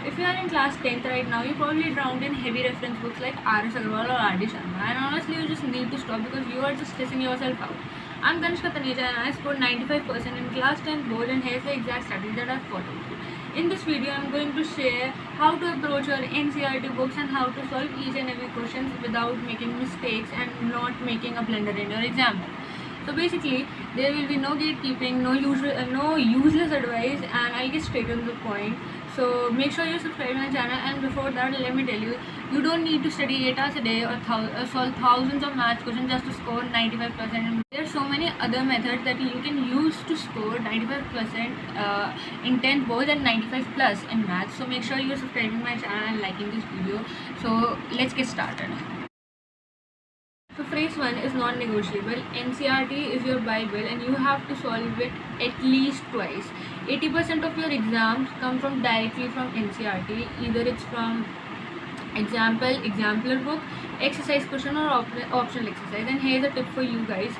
If you are in class 10th right now, you probably drowned in heavy reference books like R.S. Agarwal or R.D. Sharma, and honestly, you just need to stop because you are just stressing yourself out. I'm Kanishka Taneja, and I scored 95% in class 10 board, and here's the exact strategy that I've followed. In this video, I'm going to share how to approach your NCERT books and how to solve each and every questions without making mistakes and not making a blunder in your exam. So basically, there will be no gatekeeping, no useless advice, and I'll get straight to the point. So make sure you subscribe to my channel. And before that, let me tell you, you don't need to study 8 hours a day or solve thousands of maths questions just to score 95%. There are so many other methods that you can use to score 95% in 10th boards and 95 plus in maths. So make sure you're subscribing to my channel and liking this video. So let's get started. So phrase 1 is non-negotiable. NCERT is your Bible and you have to solve it at least twice. 80% of your exams come from directly from NCERT. Either it's from exemplar book, exercise question or optional exercise. And here's a tip for you guys.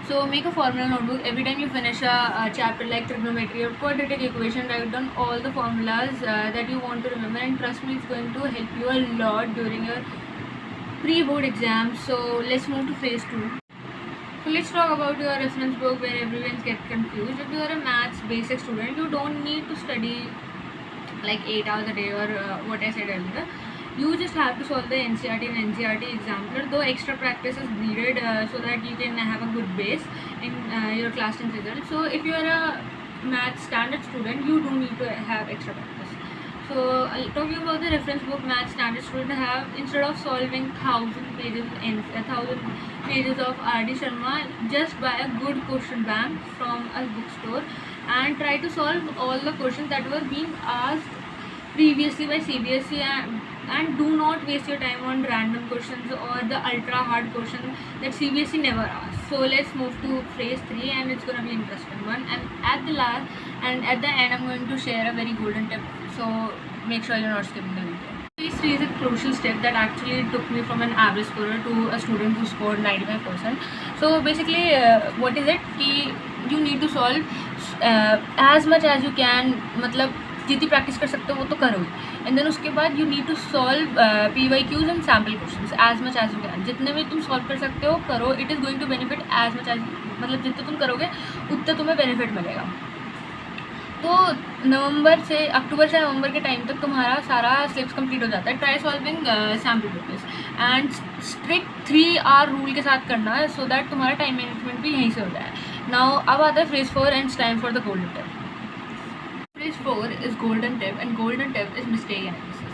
So make a formula notebook. Every time you finish a chapter like trigonometry or quadratic equation, write down all the formulas that you want to remember, and trust me, it's going to help you a lot during your pre-board exams. So let's move to phase 2. So let's talk about your reference book where everyone gets confused. If you are a maths basic student, you don't need to study like 8 hours a day or what I said earlier. You just have to solve the NCERT and NCERT exemplar, though extra practice is needed so that you can have a good base in your class 10 results. So if you are a maths standard student, you do need to have extra practice. So talking about the reference book, maths standard student have, instead of solving 1000 pages of R.D. Sharma, just buy a good question bank from a bookstore and try to solve all the questions that were being asked previously by CBSE, and do not waste your time on random questions or the ultra hard questions that CBSE never asked. So let's move to phase 3, and it's gonna be interesting one. And at the end, I'm going to share a very golden tip. So make sure you're not skipping the video. Phase 3 is a crucial step that actually took me from an average scorer to a student who scored 95%. So basically, what is it? You need to solve as much as you can. मतलब जितनी practice कर सकते हो वो तो करो ही, and then उसके बाद you need to solve PYQs and sample questions as much as you can. जितने भी तुम सॉल्व कर सकते हो करो. It is going to benefit as much as, मतलब जितने तुम करोगे उतने तुम्हें बेनिफिट मिलेगा. तो अक्टूबर से नवंबर के टाइम तक तुम्हारा सारा स्लिप्स कंप्लीट हो जाता है. Try solving sample papers and strict 3 hour rule के साथ करना है, सो दैट तुम्हारा टाइम मैनेजमेंट भी यहीं से हो जाए. नाउ अब आता है phase 4 and time for the golden tip. Phase 4 is golden tip, and golden tip is mistake analysis.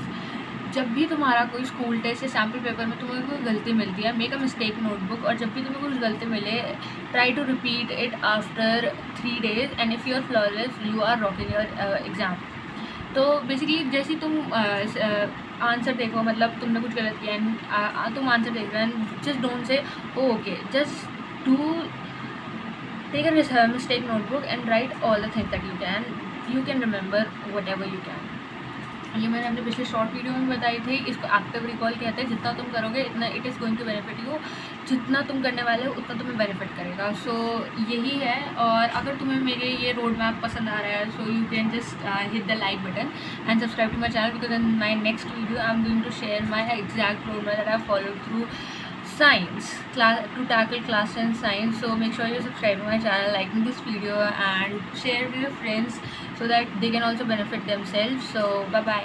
जब भी तुम्हारा कोई स्कूल टेस्ट या सैम्पल पेपर में तुम्हें कोई गलती मिलती है, मेक अ मिस्टेक नोटबुक, और जब भी तुम्हें कुछ गलती मिले, try to repeat it after 3 days, and if you are flawless you are rocking your exam. तो बेसिकली जैसे तुम आंसर देखो, मतलब तुमने कुछ गलत किया एंड तुम आंसर देख रहे हो, and just don't say okay, just do take a mistake notebook and write all the things that you can remember whatever you can. ये मैंने अपने पिछले शॉर्ट वीडियो में बताई थी. इसको एक्टिव रिकॉल कहते हैं. जितना तुम करोगे इतना it is going to benefit you. जितना तुम करने वाले हो उतना तुम्हें बेनिफिट करेगा. सो यही है. और अगर तुम्हें मेरे ये रोड मैप पसंद आ रहा है, so you can just hit the like button and subscribe to my channel, because in my next video I am going to share my exact road map that I follow through science class to tackle class 10 science. So make sure you subscribe to my channel, liking this video and share with your friends so that they can also benefit themselves. So bye bye.